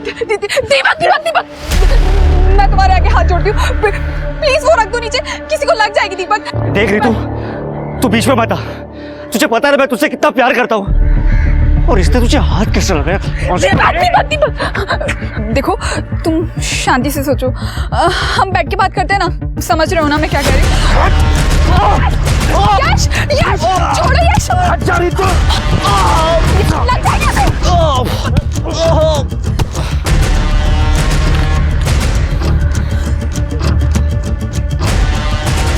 दीपक दीपक दीपक, मैं तुम्हारे आगे हाथ जोड़ती हूँ, प्लीज वो रख दो नीचे, किसी को लग जाएगी। दीपक देख रही तू बीच में मत आ। तुझे पता है मैं तुझसे कितना प्यार करता हूँ, और इसने तुझे हाथ कैसे लगाया? दीपक दीपक देखो, तुम शांति से सोचो, हम बैठ के बात करते हैं ना। समझ रहे हो ना मैं क्या कह रही हूँ? यश यश छोड़ो, यश हट जा रही तू। लग जाएगा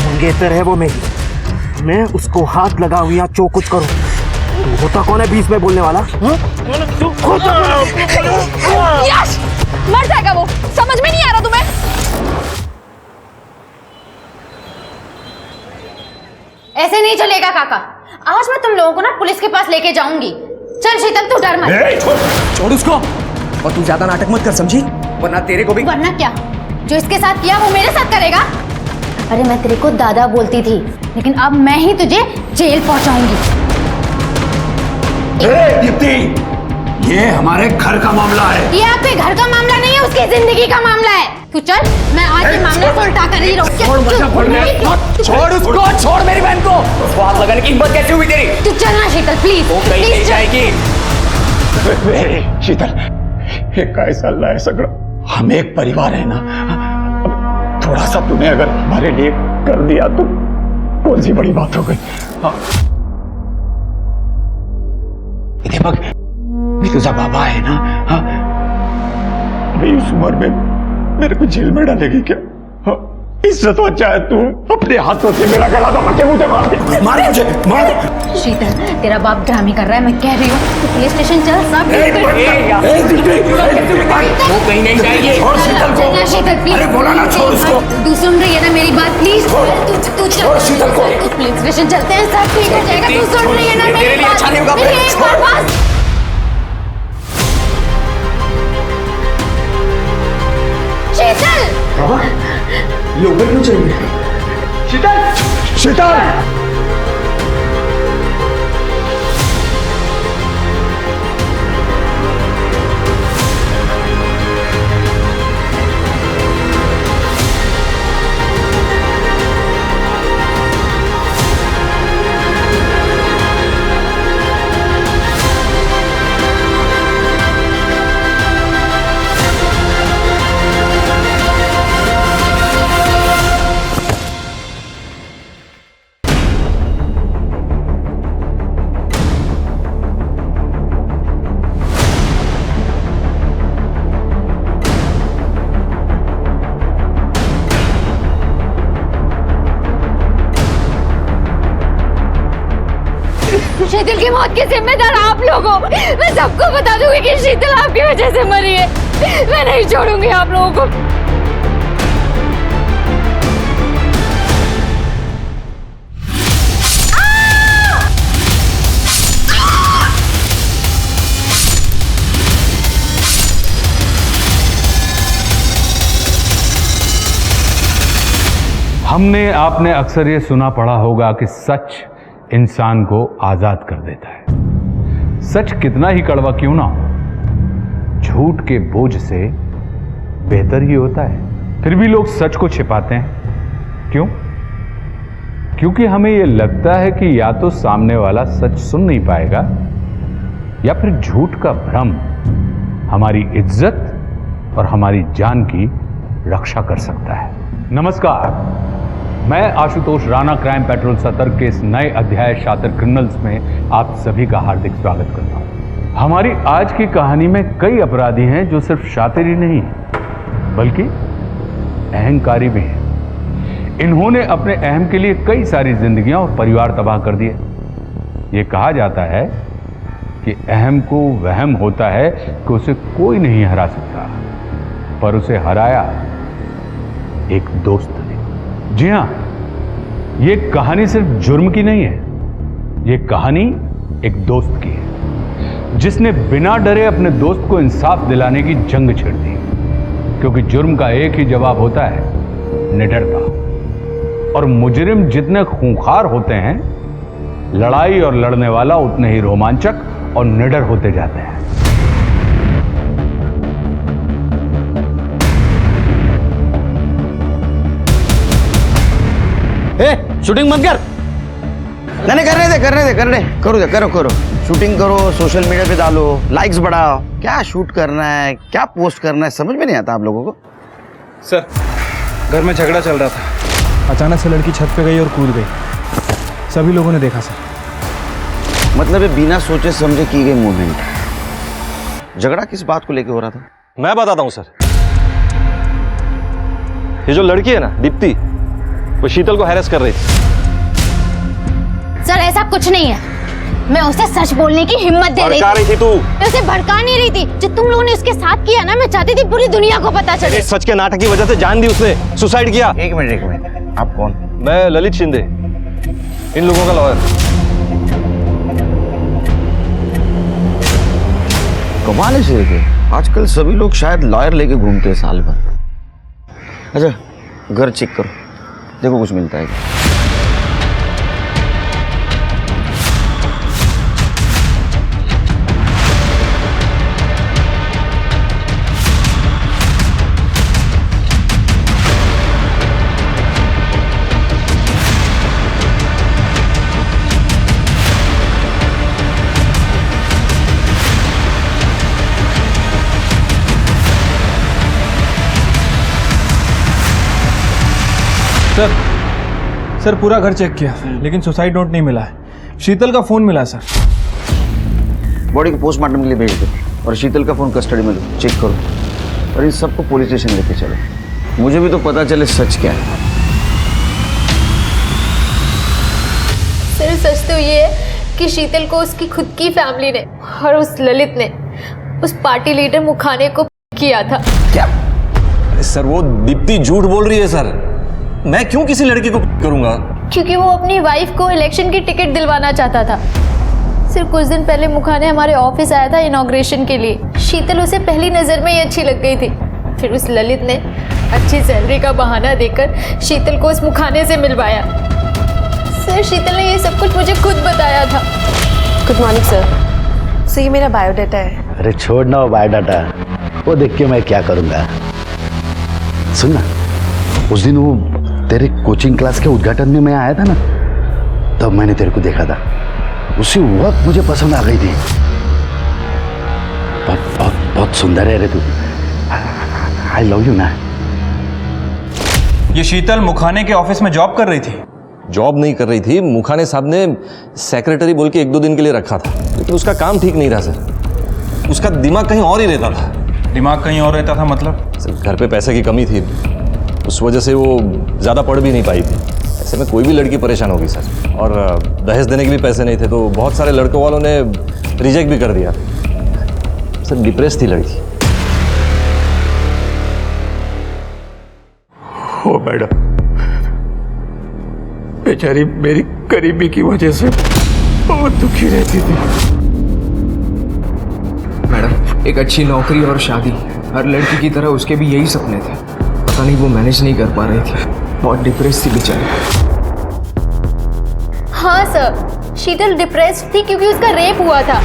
मंगेतर है वो मेरी, मैं उसको हाथ लगाऊं या जो कुछ करूं। तू होता कौन है बीच में बोलने वाला? यश मर जाएगा वो, समझ में नहीं आ रहा तुम्हें? ऐसे नहीं चलेगा काका, आज मैं तुम लोगों को ना पुलिस के पास लेके जाऊंगी। चल शीतल तू डर मत। छोड़ उसको, और तू ज्यादा नाटक मत कर समझी, वरना तेरे को भी। वरना क्या? जो इसके साथ किया वो मेरे साथ करेगा? अरे मैं तेरे को दादा बोलती थी, लेकिन अब मैं ही तुझे जेल पहुंचाऊंगी। दीप्ति, ये हमारे घर का मामला है। ये आपके घर का मामला नहीं है, उसकी जिंदगी का मामला है। तू चल, मैं आज ये मामले को उल्टा कर ही रहूं। छोड़ उसको, छोड़ मेरी बहन को। उसको हाथ लगाने की हिम्मत कैसे हुई तेरी? तू चल ना शीतल, प्लीज। वो कहीं नहीं जाएगी। शीतल, एक ऐसा अल्लाह है सगड़ा, हम एक परिवार है ना। थोड़ा सा तूने अगर हमारे लिए कर दिया तो कौन सी बड़ी बात हो गई। दीपक, तुझा बाबा है ना, अभी इस उम्र में मेरे को जेल में डालेगी क्या? इससे तो अच्छा है तू अपने हाथों से मेरा गला दबा के मुझे मार दे। मार मुझे, मार। शीतल, तेरा बाप ड्रामे कर रहा है, मैं कह रही हूँ तू पुलिस स्टेशन चल। सब वो कहीं नहीं जाएगी। छोड़ शीतल को। शीतल प्लीज। अरे बोला ना छोड़ उसको। तू सुन रही है ना मेरी बात? प्लीज तू छोड़ शीतल को। पुलिस स्टेशन चलते हैं, सब ठीक हो जाएगा। तू सुन रही है ना मेरी बात? अच्छा नहीं होगा। शीतल, ये ऊपर क्यों चाहिए? शीतल, शीतल। शीतल की मौत के जिम्मेदार आप लोग हो। मैं सबको बता दूंगी कि शीतल आपकी वजह से मरी है। मैं नहीं छोड़ूंगी आप लोगों को। हमने आपने अक्सर ये सुना पढ़ा होगा कि सच इंसान को आजाद कर देता है। सच कितना ही कड़वा क्यों ना हो, झूठ के बोझ से बेहतर ही होता है। फिर भी लोग सच को छिपाते हैं। क्यों? क्योंकि हमें यह लगता है कि या तो सामने वाला सच सुन नहीं पाएगा, या फिर झूठ का भ्रम हमारी इज्जत और हमारी जान की रक्षा कर सकता है। नमस्कार, मैं आशुतोष राणा क्राइम पेट्रोल सतर्क के इस नए अध्याय शातिर क्रिमिनल्स में आप सभी का हार्दिक स्वागत करता हूं। हमारी आज की कहानी में कई अपराधी हैं जो सिर्फ शातिर ही नहीं बल्कि अहंकारी भी हैं। इन्होंने अपने अहम के लिए कई सारी जिंदगियां और परिवार तबाह कर दिए। ये कहा जाता है कि अहम को वहम होता है कि उसे कोई नहीं हरा सकता, पर उसे हराया एक दोस्त ने। जी हां, ये कहानी सिर्फ जुर्म की नहीं है, ये कहानी एक दोस्त की है जिसने बिना डरे अपने दोस्त को इंसाफ दिलाने की जंग छेड़ दी। क्योंकि जुर्म का एक ही जवाब होता है, निडरता। और मुजरिम जितने खूंखार होते हैं, लड़ाई और लड़ने वाला उतने ही रोमांचक और निडर होते जाते हैं। शूटिंग मत कर। नहीं करने दे करो शूटिंग करो, सोशल मीडिया पे डालो, लाइक्स बढ़ाओ। क्या शूट करना है, क्या पोस्ट करना है, समझ में नहीं आता आप लोगों को। सर घर में झगड़ा चल रहा था, अचानक से लड़की छत पे गई और कूद गई, सभी लोगों ने देखा सर। मतलब ये बिना सोचे समझे की गई मूवमेंट है। झगड़ा किस बात को लेके हो रहा था? मैं बताता हूं सर। ये जो लड़की है ना दीप्ति, वो शीतल को हैरेस कर रही थी। सर ऐसा कुछ नहीं है, मैं उसे सच बोलने की हिम्मत दे रही थी तू। मैं उसे भड़का नहीं रही थी। जो तुम लोगों ने उसके साथ किया ना, मैं चाहती थी पूरी दुनिया को पता चले। सच के नाटक की वजह से जान दी उसने, सुसाइड किया। एक मिनट, आप कौन? मैं ललित शिंदे, इन लोगों का लॉयर। कमाल है शेर के, आजकल सभी लोग शायद लॉयर लेके घूमते हैं साल भर। अच्छा घर चेक करो, देखो कुछ मिलता है क्या। सर पूरा घर चेक किया लेकिन सुसाइड नोट नहीं मिला है। शीतल का फोन मिला सर। बॉडी को पोस्टमार्टम के लिए भेज दो और शीतल का फोन कस्टडी में लो, चेक करो और इन सबको पुलिस स्टेशन लेके चलो। मुझे भी तो पता चले सच क्या है। सिर्फ सच तो ये है कि शीतल को उसकी खुद की फैमिली ने और उस ललित ने उस पार्टी लीडर मुखाने को किया था। क्या? सर वो दीप्ति झूठ बोल रही है सर। मैं क्यों किसी लड़की को करूंगा? क्योंकि वो अपनी वाइफ को इलेक्शन की टिकट दिलवाना चाहता था। सिर्फ कुछ दिन पहले मुखाने हमारे ऑफिस आया था इनॉग्रेशन के लिए। शीतल उसे पहली नजर में ही अच्छी लग गई थी। फिर उस ललित ने अच्छी सैलरी का बहाना देकर शीतल को उस मुखाने से मिलवाया। सर शीतल ने ये सब कुछ मुझे खुद बताया था। Good morning sir. ये मेरा बायोडाटा है। अरे छोड़ ना वो बायोडाटा, वो देख के मैं क्या करूंगा। सुन ना, उस दिन वो तेरे कोचिंग क्लास के उद्घाटन में मैं आया था ना, तब मैंने तेरे को देखा था। उसी वक्त मुझे पसंद आ गई थी। बहुत बहुत बहुत सुंदर है रे तू। आई लव यू ना। ये शीतल मुखाने के ऑफिस में जॉब कर रही थी। जॉब नहीं कर रही थी, मुखाने साहब ने सेक्रेटरी बोल के 1-2 दिन के लिए रखा था, लेकिन उसका काम ठीक नहीं रहा सर। उसका दिमाग कहीं और ही रहता था। दिमाग कहीं और रहता था मतलब? सर घर पे पैसे की कमी थी, उस वजह से वो ज़्यादा पढ़ भी नहीं पाई थी। ऐसे में कोई भी लड़की परेशान होगी सर। और दहेज देने के भी पैसे नहीं थे, तो बहुत सारे लड़कों वालों ने रिजेक्ट भी कर दिया। सर डिप्रेस थी लड़की। ओ मैडम, बेचारी मेरी गरीबी की वजह से बहुत दुखी रहती थी। मैडम एक अच्छी नौकरी और शादी, हर लड़की की तरह उसके भी यही सपने थे। पता नहीं वो मैनेज नहीं कर पा रही थी, बहुत डिप्रेस थी बेचारी। हाँ सर, शीतल डिप्रेस्ड थी क्योंकि उसका रेप हुआ था।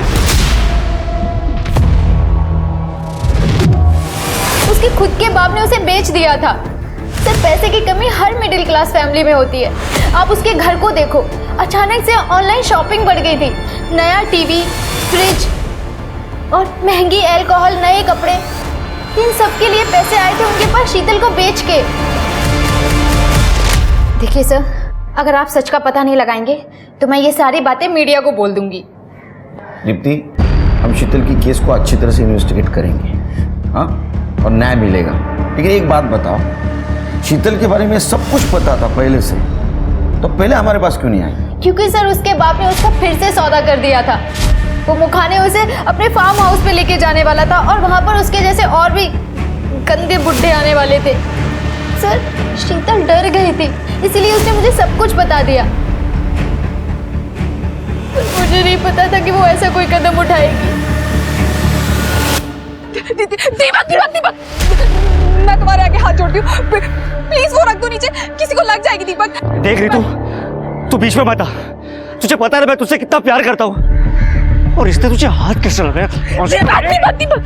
उसके खुद के बाप ने उसे बेच दिया था। सर पैसे की कमी हर मिडिल क्लास फैमिली में होती है। आप उसके घर को देखो, अचानक से ऑनलाइन शॉपिंग बढ़ गई थी। नया टीवी, फ्रिज और महंगी अल्कोहल, नए कपड़े, इन सब के लिए पैसे आए थे उनके पास शीतल को बेच के। देखिए सर, अगर आप सच का पता नहीं लगाएंगे तो मैं ये सारी बातें मीडिया को बोल दूंगी। दीप्ति, हम शीतल की केस को अच्छी तरह से इन्वेस्टिगेट करेंगे, हाँ, और न्याय मिलेगा। लेकिन एक बात बताओ, शीतल के बारे में सब कुछ पता था पहले से, तो पहले हमारे पास क्यों नहीं आई? क्योंकि सर उसके बाप ने उसका फिर से सौदा कर दिया था। वो मुखाने उसे अपने फार्म हाउस पे लेके जाने वाला था और वहां पर उसके जैसे और भी गंदे बुड्ढे आने वाले थे। सर शीतल डर गई थी, इसीलिए उसने मुझे सब कुछ बता दिया। मुझे नहीं पता था कि वो ऐसा कोई कदम उठाएगी। दीपक, मैं तुम्हारे आगे हाथ जोड़ती हूँ, प्लीज वो रख दो नीचे, किसी को लग जाएगी। दीपक देख रही तू बीच में मत आ। तुझे पता है मैं तुझसे कितना प्यार करता हूँ, और इसने तुझे हाथ कैसे लगाया? दीपक,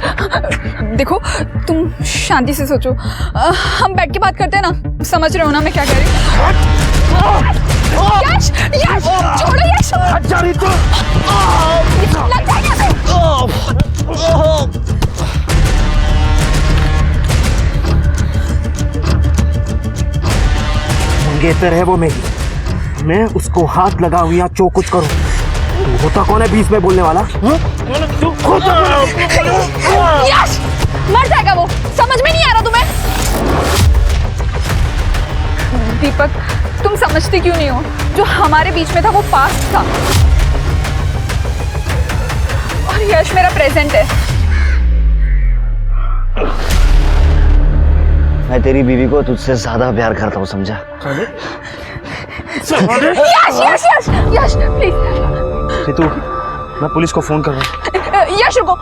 देखो तुम शांति से सोचो। हम बैठ के बात करते हैं ना, समझ रहे हो ना मैं क्या कह रही हूँ? यश यश छोड़ो यश। हट जा रही तो। लग जाएगा। मंगेतर है वो मेरी, मैं उसको हाथ लगाऊं या जो कुछ करूं, तू होता कौन है बीच में बोलने वाला? यश मर जाएगा वो, समझ में नहीं आ रहा तुम्हें? दीपक तुम समझते क्यों नहीं हो? जो हमारे बीच में था वो पास्ट था और यश मेरा प्रेजेंट है। मैं तेरी बीवी को तुझसे ज्यादा प्यार करता हूँ, समझा? यश यश यश यश प्लीज। रितु, मैं पुलिस को फोन कर रहा हूँ। यश रुको,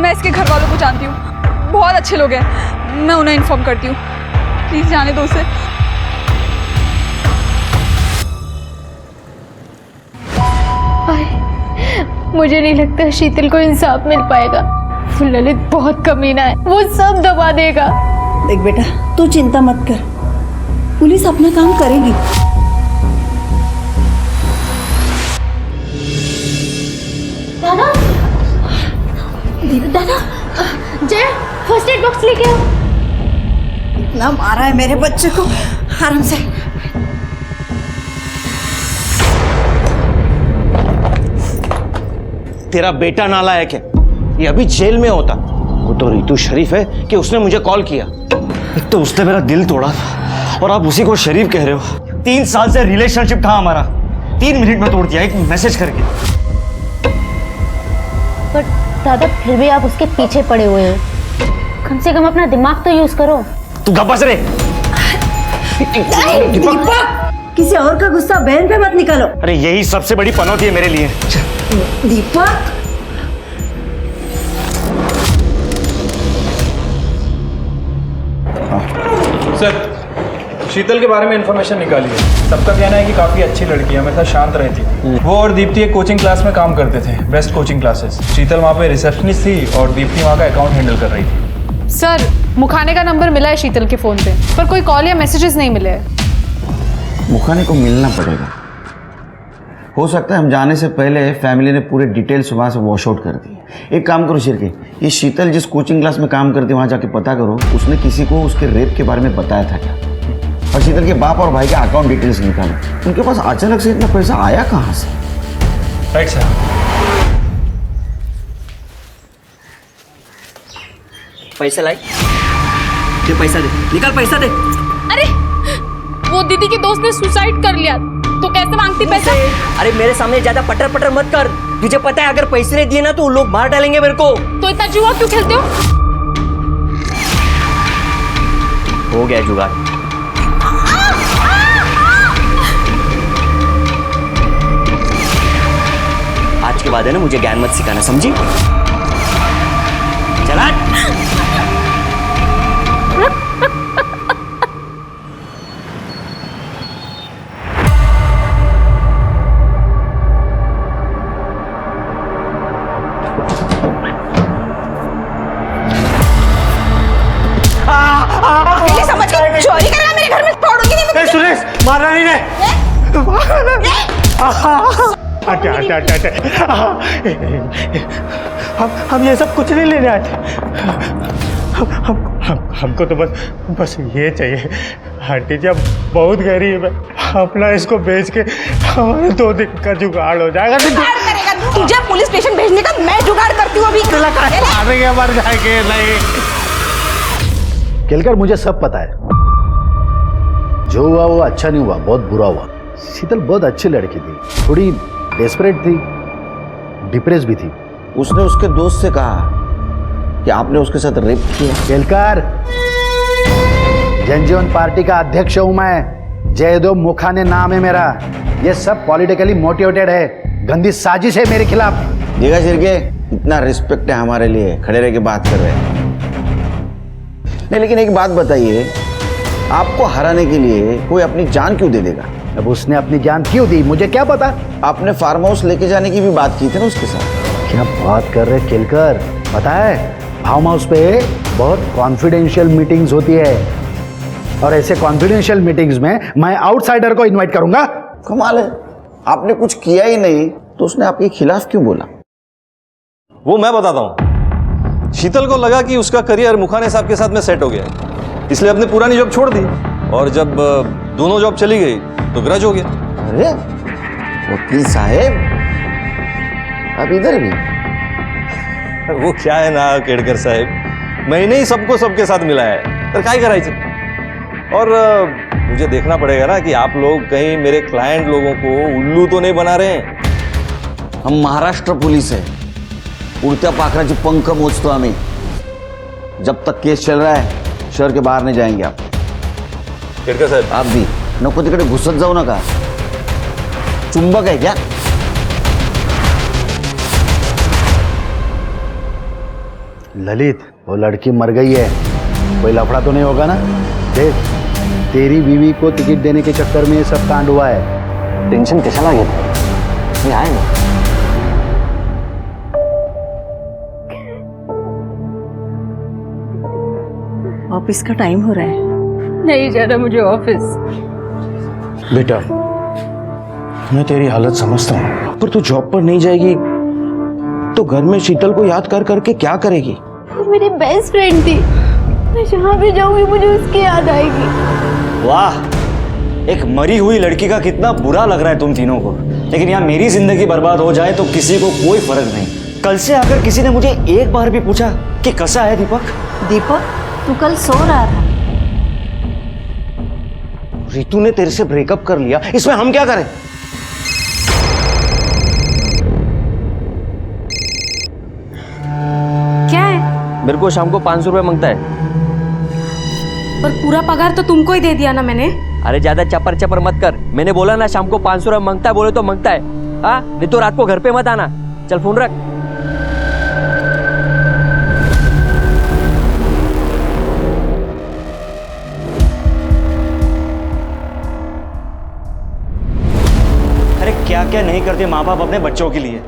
मैं इसके घर वालों को जानती हूँ, बहुत अच्छे लोग हैं, मैं उन्हें इन्फॉर्म करती हूँ। प्लीज जाने दो उसे। मुझे नहीं लगता शीतल को इंसाफ मिल पाएगा। ललित बहुत कमीना है, वो सब दबा देगा। देख बेटा, तू चिंता मत कर, पुलिस अपना काम करेगी। दादा, दादा, जय फर्स्ट एड बॉक्स लेके आओ। इतना मारा है मेरे बच्चे को, आराम से। तेरा बेटा नालायक है, ये अभी जेल में होता। वो तो रितु शरीफ है कि उसने मुझे कॉल किया। एक तो उसने मेरा दिल तोड़ा था और आप उसी को शरीफ कह रहे हो। 3 साल से रिलेशनशिप था हमारा, 3 मिनट में तोड़ दिया एक मैसेज करके। पर दादा फिर भी आप उसके पीछे पड़े हुए हो, कम से कम अपना दिमाग तो यूज करो। तू गप्पस रे। दीपक, किसी और का गुस्सा बहन पे मत निकालो। अरे यही सबसे बड़ी पनौती है मेरे लिए। दीपक, सर, शीतल के बारे में इंफॉर्मेशन निकाली है। सबका कहना है कि काफ़ी अच्छी लड़की है, हमेशा शांत रहती है। वो और दीप्ति एक कोचिंग क्लास में काम करते थे, बेस्ट कोचिंग क्लासेस। शीतल वहाँ पे रिसेप्शनिस्ट थी और दीप्ति वहाँ का अकाउंट हैंडल कर रही थी। सर, मुखाने का नंबर मिला है शीतल के फ़ोन पे, पर कोई कॉल या मैसेजेस नहीं मिले हैं। मुखाने को मिलना पड़ेगा। हो सकता है हम जाने से पहले फैमिली ने पूरे डिटेल्स वहाँ से वॉश आउट कर दिए। एक काम करो शिरके, ये शीतल जिस कोचिंग क्लास में काम करती है वहाँ जाके पता करो उसने किसी को उसके रेप के बारे में बताया था क्या, और शीतल के बाप और भाई के अकाउंट डिटेल्स निकालो। उनके पास अचानक से इतना पैसा आया कहाँ से? Right sir. पैसा लाई, दे पैसा दे, निकाल पैसा दे। अरे वो दीदी के दोस्त ने सुसाइड कर लिया, तो कैसे मांगती पैसा? अरे मेरे सामने ज्यादा पटर पटर मत कर, तुझे पता है अगर पैसे नहीं दिए ना तो लोग मार डालेंगे मेरे को। तो इतना जुआ क्यों खेलते हो? हो गया जुगाड़। आज के बाद है ना मुझे ज्ञान मत सिखाना, समझी? चला। समझ के चोरी करेगा मेरे घर में, छोड़ूंगी नहीं। सुरेश, मारना नहीं रे। हटे हटे हटे हटे। हम ये सब कुछ नहीं लेने आए थे। हमको तो बस ये चाहिए। आंटी जी अब बहुत गरीब है, अपना इसको बेच के हमारे 2 दिन का जुगाड़ हो जाएगा। तुझे पुलिस स्टेशन भेजने का मैं जुगाड़ करती हूँ अभी। मारेंगे, मर जाएंगे। नहीं केलकर, मुझे सब पता है। जो हुआ वो अच्छा नहीं हुआ, बहुत बुरा हुआ। शीतल बहुत अच्छी लड़की थी, थोड़ी डेस्परेट थी, डिप्रेस भी थी। उसने उसके दोस्त से कहा कि आपने उसके साथ रेप किया। केलकर, जनजीवन पार्टी का अध्यक्ष हूं मैं, जयदेव मुखाने नाम है मेरा। ये सब पॉलिटिकली मोटिवेटेड है, गंदी साजिश है मेरे खिलाफ। देखा शिरके, इतना रिस्पेक्ट है हमारे लिए, खड़े रह के बात कर रहे हैं। नहीं लेकिन एक बात बताइए, आपको हराने के लिए कोई अपनी जान क्यों दे देगा? अब उसने अपनी जान क्यों दी मुझे क्या पता। आपने फार्म हाउस लेके जाने की भी बात की थी ना उसके साथ। क्या बात कर रहे केलकर, पता है फार्म हाउस पे बहुत कॉन्फिडेंशियल मीटिंग्स होती है। और ऐसे कॉन्फिडेंशियल मीटिंग्स में मैं आउटसाइडर को इनवाइट करूंगा? कमाल है, आपने कुछ किया ही नहीं तो उसने आपके खिलाफ क्यों बोला? वो मैं बताता हूँ। शीतल को लगा कि उसका करियर मुखाने साहब के साथ में सेट हो गया है, इसलिए अपनी पुरानी जॉब छोड़ दी, और जब दोनों जॉब चली गई तो ग्रज हो गया। अरे वकील साहब, अब इधर भी? वो क्या है ना केड़कर साहब, मैंने ही सबको सबके साथ मिलाया है, तो काय करायचे? और मुझे देखना पड़ेगा ना कि आप लोग कहीं मेरे क्लाइंट लोगों को उल्लू तो नहीं बना रहे हैं। हम महाराष्ट्र पुलिस है, उड़त्या पाखराची पंख मोजतो आम्ही। जब तक केस चल रहा है शहर के बाहर नहीं जाएंगे आप। केड़कर साहब, आप भी नको तिकडे घुसत जाऊ नका। चुंबक है क्या? ललित, वो लड़की मर गई है, कोई लफड़ा तो नहीं होगा ना? देख, तेरी बीवी को टिकट देने के चक्कर में ये सब कांड हुआ है। टेंशन कशाला घेत? मी आहे ना। ऑफिस का टाइम हो रहा है। नहीं जाना मुझे ऑफिस। बेटा, मैं तेरी हालत समझता हूँ, पर तू जॉब पर नहीं जाएगी तो घर में शीतल को याद कर करके क्या करेगी? वो मेरी बेस्ट फ्रेंड थी, मैं जहाँ भी जाऊंगी मुझे उसकी याद आएगी। वाह, एक मरी हुई लड़की का कितना बुरा लग रहा है तुम तीनों को, लेकिन यहाँ मेरी जिंदगी बर्बाद हो जाए तो किसी को कोई फर्क नहीं। कल से अगर किसी ने मुझे एक बार भी पूछा कि कैसा है दीपक? दीपक, तू कल सो रहा था। रितु ने तेरे से ब्रेकअप कर लिया, इसमें हम क्या करें? क्या है? मेरे को शाम को 500 रुपए मांगता है। पर पूरा पगार तो तुमको ही दे दिया ना मैंने। अरे ज्यादा चपर चपर मत कर, मैंने बोला ना शाम को 500 रुपए मांगता है, बोले तो मांगता है। हाँ, नहीं तो रात को घर पे मत आना। चल फोन रख। अरे क्या क्या नहीं करते माँ बाप अपने बच्चों के लिए।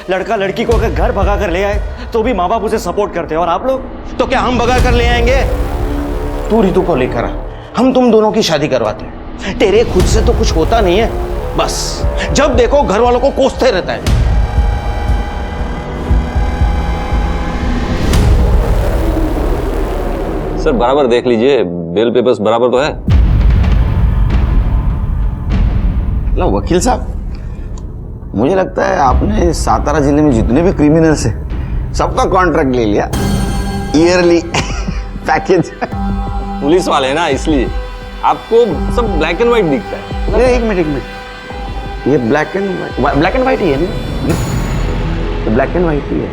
लड़का लड़की को अगर घर भगा कर ले आए तो भी माँ बाप उसे सपोर्ट करते हैं, और आप लोग तो क्या हम भगा कर ले आएंगे? तू रितु को लेकर आ, हम तुम दोनों की शादी करवाते हैं। तेरे खुद से तो कुछ होता नहीं है, बस जब देखो घर वालों को कोसते रहता है। सर बराबर देख लीजिए, बेल पेपर्स बराबर तो है। लो वकील साहब, मुझे लगता है आपने सातारा जिले में जितने भी क्रिमिनल्स हैं सबका कॉन्ट्रैक्ट ले लिया, ईयरली पैकेज। पुलिस वाले हैं ना, इसलिए आपको सब ब्लैक एंड व्हाइट दिखता है। एक मिनट, ये ब्लैक एंड व्हाइट ही है ना? ब्लैक एंड व्हाइट ही है,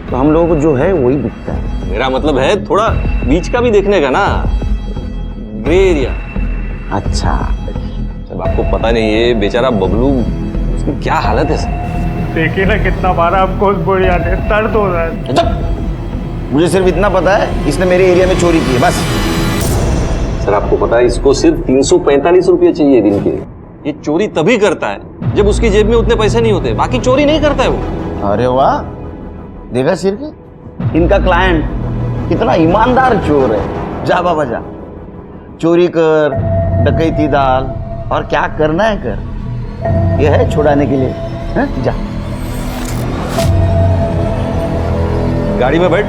तो हम लोगों को जो है वही दिखता है। मेरा मतलब है थोड़ा बीच का भी देखने का ना, ग्रे एरिया। अच्छा, जब आपको पता नहीं है बेचारा बबलू, उसकी क्या हालत है सर? देखिए ना कितना मारा हमको उस बुढ़िया ने, दर्द हो रहा है। मुझे सिर्फ इतना पता है, इसने मेरे एरिया में चोरी की है, बस। सर आपको पता है इसको सिर्फ 345 रुपये चाहिए दिन के। ये चोरी तभी करता है जब उसकी जेब में उतने पैसे नहीं होते, बाकी चोरी नहीं करता है वो। अरे वाह, देखा सिर के, इनका क्लाइंट कितना ईमानदार चोर है। जा बाबा जा, चोरी कर, डकैती डाल, और क्या करना है कर, यह है छुड़ाने के लिए। है? जा गाड़ी में बैठ,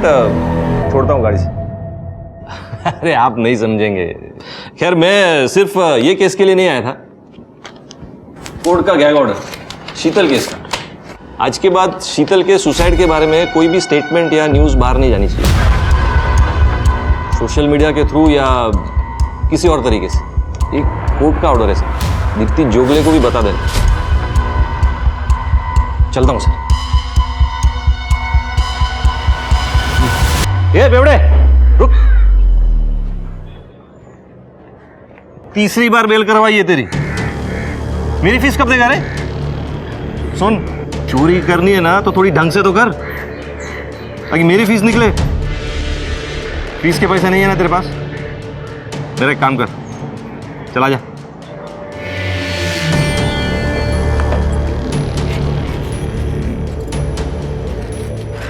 छोड़ता हूँ गाड़ी से। अरे आप नहीं समझेंगे। खैर मैं सिर्फ ये केस के लिए नहीं आया था, कोर्ट का गैग ऑर्डर शीतल केस का। आज के बाद शीतल के सुसाइड के बारे में कोई भी स्टेटमेंट या न्यूज बाहर नहीं जानी चाहिए, सोशल मीडिया के थ्रू या किसी और तरीके से। एक कोर्ट का ऑर्डर है सर, दीप्ति जोगले को भी बता देना। चलता हूं सर। ये बेवड़े रुक, तीसरी बार बेल करवाई है तेरी। मेरी फीस कब देगा रे? सुन, चोरी करनी है ना तो थोड़ी ढंग से तो कर, ताकि मेरी फीस निकले। फीस के पैसे नहीं है ना तेरे पास? मेरा एक काम कर, चला जा।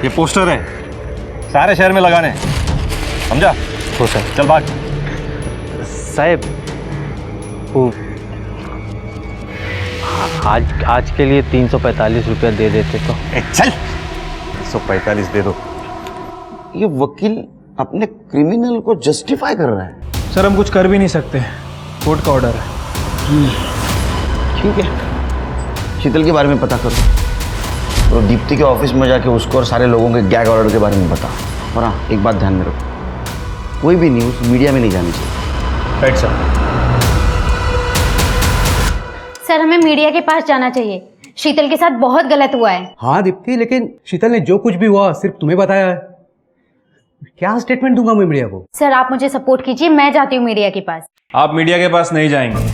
ये पोस्टर है, सारे शहर में लगाने, समझा? हो सर। चल भाग। साहब वो आज के लिए 345 रुपया दे देते तो। चल 145 दे दो। ये वकील अपने क्रिमिनल को जस्टिफाई कर रहा है। सर हम कुछ कर भी नहीं सकते, कोर्ट का ऑर्डर है। ठीक है, शीतल के बारे में पता करो और दीप्ति के ऑफिस में जाके उसको और सारे लोगों के गैग ऑर्डर के बारे में बता। और हाँ, एक बात ध्यान में रखो, कोई भी न्यूज़ मीडिया में नहीं जानी चाहिए। Right sir. सर हमें मीडिया के पास जाना चाहिए, शीतल के साथ बहुत गलत हुआ है। हाँ दीप्ति, लेकिन शीतल ने जो कुछ भी हुआ सिर्फ तुम्हें बताया है। क्या स्टेटमेंट दूंगा मैं मीडिया को? सर आप मुझे सपोर्ट कीजिए, मैं जाती हूँ मीडिया के पास। आप मीडिया के पास नहीं जाएंगे।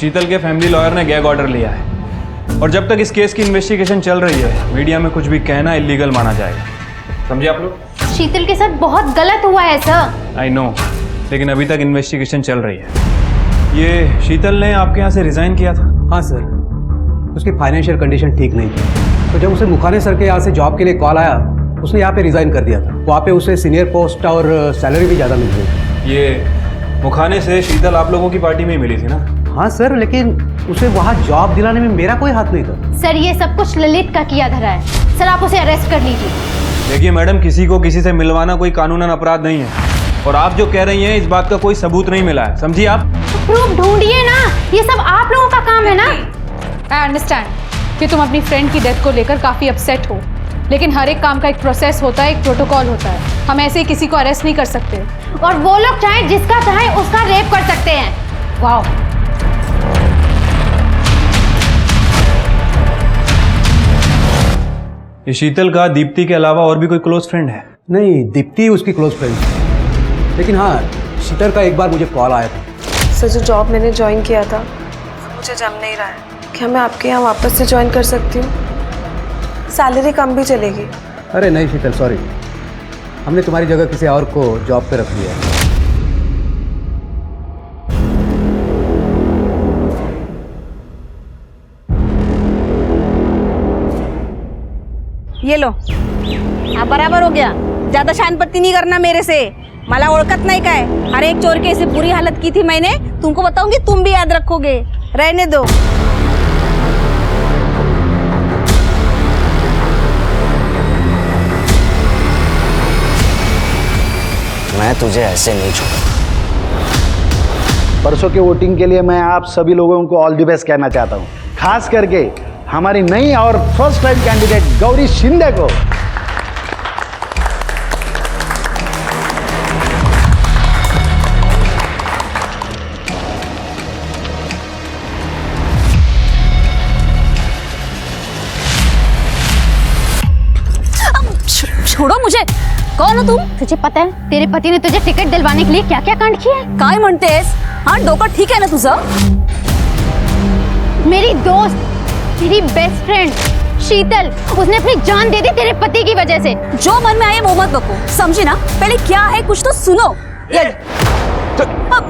शीतल के फैमिली लॉयर ने गैग ऑर्डर लिया है और जब तक इस केस की इन्वेस्टिगेशन चल रही है मीडिया में कुछ भी कहना इलीगल माना जाएगा। समझे आप लोग? शीतल के साथ बहुत गलत हुआ है सर। आई नो, लेकिन अभी तक इन्वेस्टिगेशन चल रही है। ये शीतल ने आपके यहाँ से रिजाइन किया था? हाँ सर, उसकी फाइनेंशियल कंडीशन ठीक नहीं थी, तो जब उसे मुखाने सर के यहाँ से जॉब के लिए कॉल आया उसने यहाँ पे रिजाइन कर दिया था। वहाँ पे उसे सीनियर पोस्ट और सैलरी भी ज़्यादा मिल रही थी। ये मुखाने से शीतल आप लोगों की पार्टी में ही मिली थी ना? हाँ सर, लेकिन उसे वहाँ जॉब दिलाने में मेरा कोई हाथ नहीं था। सर ये सब कुछ ललित का किया धरा है, सर आप उसे अरेस्ट कर लीजिए। देखिए मैडम, किसी को किसी से मिलवाना कोई कानूनन अपराध नहीं है और आप जो कह रही हैं इस बात का कोई सबूत नहीं मिला है, समझिए आप? प्रूफ ढूंढिए ना, ये सब आप लोगों का काम है ना। आई अंडरस्टैंड कि तुम अपनी फ्रेंड की डेथ को लेकर काफ़ी अपसेट हो, लेकिन हर एक काम का एक प्रोसेस होता है, एक प्रोटोकॉल होता है। हम ऐसे ही किसी को अरेस्ट नहीं कर सकते। और वो लोग चाहे जिसका चाहे उसका रेप कर सकते हैं। वाह। ये शीतल का दीप्ति के अलावा और भी कोई क्लोज फ्रेंड है? नहीं, दीप्ति उसकी क्लोज फ्रेंड थी, लेकिन हाँ शीतल का एक बार मुझे कॉल आया था। सर जो जॉब मैंने ज्वाइन किया था मुझे जम नहीं रहा है, क्या मैं आपके यहाँ वापस से ज्वाइन कर सकती हूँ? सैलरी कम भी चलेगी। अरे नहीं शीतल, सॉरी, हमने तुम्हारी जगह किसी और को जॉब पे रख लिया है। ये लो, हाँ बराबर हो गया। ज्यादा शानपत्ती नहीं करना मेरे से, मला ओळखत नाही काय। अरे एक चोर की ऐसी बुरी हालत की थी मैंने, तुमको बताऊंगी, तुम भी याद रखोगे। रहने दो। मैं तुझे ऐसे नहीं छोड़ूंगा। परसों के वोटिंग के लिए मैं आप सभी लोगों को ऑल द बेस्ट कहना चाहता हूँ, खास करके हमारी नई और first time candidate Gauri Shinde को। छोड़ो मुझे, कौन हो तुम? तुझे पता है तेरे पति ने तुझे टिकट दिलवाने के लिए क्या क्या कांड किया है? काय म्हणतेस? हाँ डोकं ठीक है ना तुझं? मेरी दोस्त, तेरी बेस्ट फ्रेंड शीतल, उसने अपनी जान दे दी तेरे पति की वजह से। जो मन में आए वो मत बको, समझी ना? पहले क्या है कुछ तो सुनो। क्या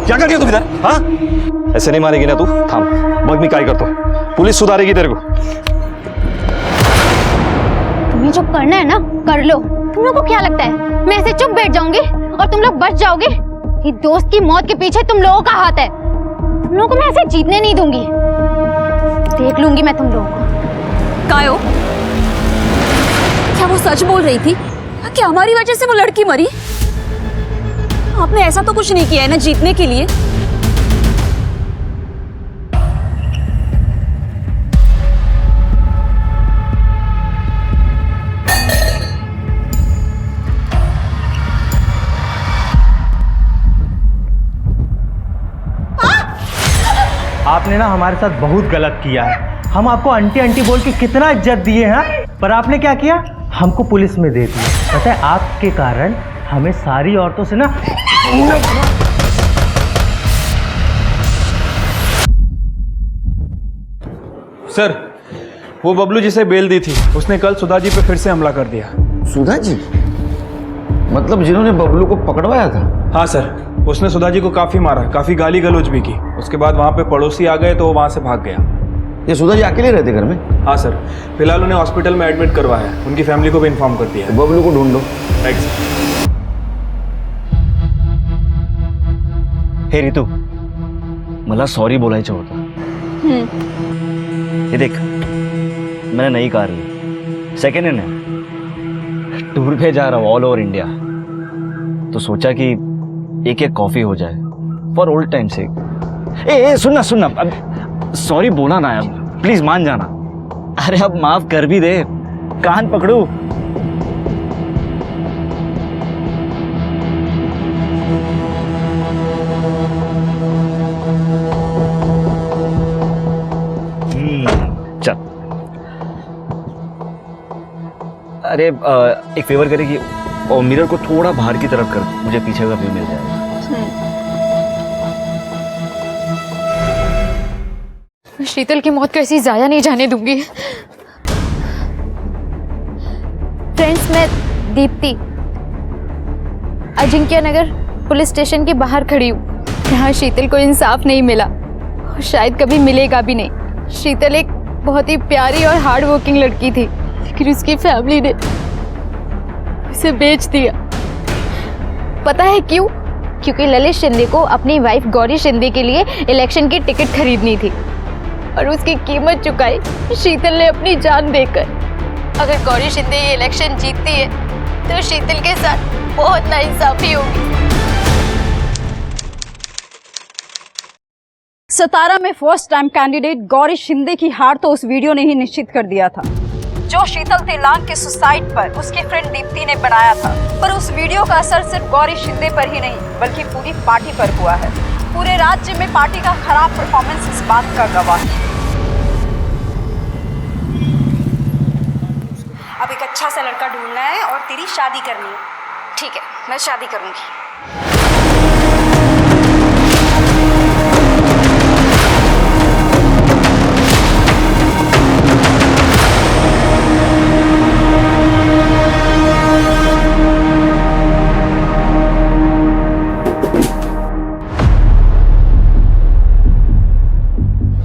कर रही हो तुम इधर? हाँ, ऐसे नहीं मारेगी ना तू? थाम, मग मी काय करतो, पुलिस सुधारेगी तेरे को। तुम्हें जो करना है ना कर लो। तुम लोगों को क्या लगता है मैं ऐसे चुप बैठ जाऊंगी और तुम लोग बच जाओगे? ये दोस्त की मौत के पीछे तुम लोगों का हाथ है। तुम लोगों को मैं ऐसे जीतने नहीं दूंगी, देख लूंगी मैं तुम लोगों को। कायो, क्या वो सच बोल रही थी कि हमारी वजह से वो लड़की मरी? आपने ऐसा तो कुछ नहीं किया है ना जीतने के लिए? आपने ना हमारे साथ बहुत गलत किया है। हम आपको आंटी आंटी बोल के कितना इज्जत दिए हैं, पर आपने क्या किया? हमको पुलिस में दे दिया। पता है आपके कारण हमें सारी औरतों से ना। सर, वो बबलू जिसे बेल दी थी उसने कल सुधा जी पे फिर से हमला कर दिया। सुधा जी? मतलब जिन्होंने बबलू को पकड़वाया था? हाँ सर, उसने सुधा जी को काफी मारा, काफी गाली गलौज भी की। उसके बाद वहाँ पे पड़ोसी आ गए तो वो वहाँ से भाग गया। ये सुधा जी अकेले रहते घर में? हाँ सर, फिलहाल उन्हें हॉस्पिटल में एडमिट करवाया है, उनकी फैमिली को भी इन्फॉर्म कर दिया है। तो बबलू को ढूंढ लो। Right sir. हे रितू, मला सॉरी बोलायचं होतं. हे देख, मैंने नई कार ली, सेकेंड हैंड है. टूर पे जा रहा हूँ ऑल ओवर इंडिया, तो सोचा कि एक एक कॉफी हो जाए फॉर ओल्ड टाइम से. ए सुनना, अब सॉरी बोला ना यार, प्लीज मान जाना. अरे अब माफ कर भी दे, कान पकड़ू. चल. अरे एक फेवर करेगी, और मिरर को थोड़ा बाहर की तरफ कर, मुझे पीछे का व्यू मिल जाएगा. शीतल की मौत को ऐसी जाया नहीं जाने दूंगी. फ्रेंड्स, मैं दीप्ति अजिंक्य नगर पुलिस स्टेशन के बाहर खड़ी हूँ. यहाँ शीतल को इंसाफ नहीं मिला, और शायद कभी मिलेगा भी नहीं. शीतल एक बहुत ही प्यारी और हार्ड वर्किंग लड़की थी, लेकिन उसकी फैमिली ने उसे बेच दिया. पता है क्यों? क्योंकि ललित शिंदे को अपनी वाइफ गौरी शिंदे के लिए इलेक्शन की टिकट खरीदनी थी, और उसकी कीमत चुकाई शीतल ने अपनी जान देकर. अगर गौरी शिंदे ये इलेक्शन जीतती है तो शीतल के साथ बहुत नाइंसाफी होगी. सतारा में first time candidate Gauri Shinde की हार तो उस वीडियो ने ही निश्चित कर दिया था, जो शीतल तेलांग के सुसाइड पर उसकी फ्रेंड दीप्ति ने बनाया था. पर उस वीडियो का असर सिर्फ गौरी शिंदे पर ही नहीं, बल्कि पूरी पार्टी पर हुआ है. पूरे राज्य में पार्टी का खराब परफॉर्मेंस इस बात का गवाह है. अब एक अच्छा सा लड़का ढूंढना है और तेरी शादी करनी है. ठीक है, मैं शादी करूंगी.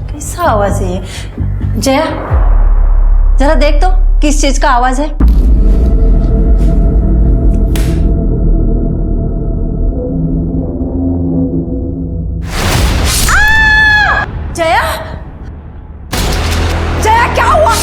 कैसा आवाज है ये? जया, जरा देख तो किस चीज का आवाज है. जया, जया क्या हुआ?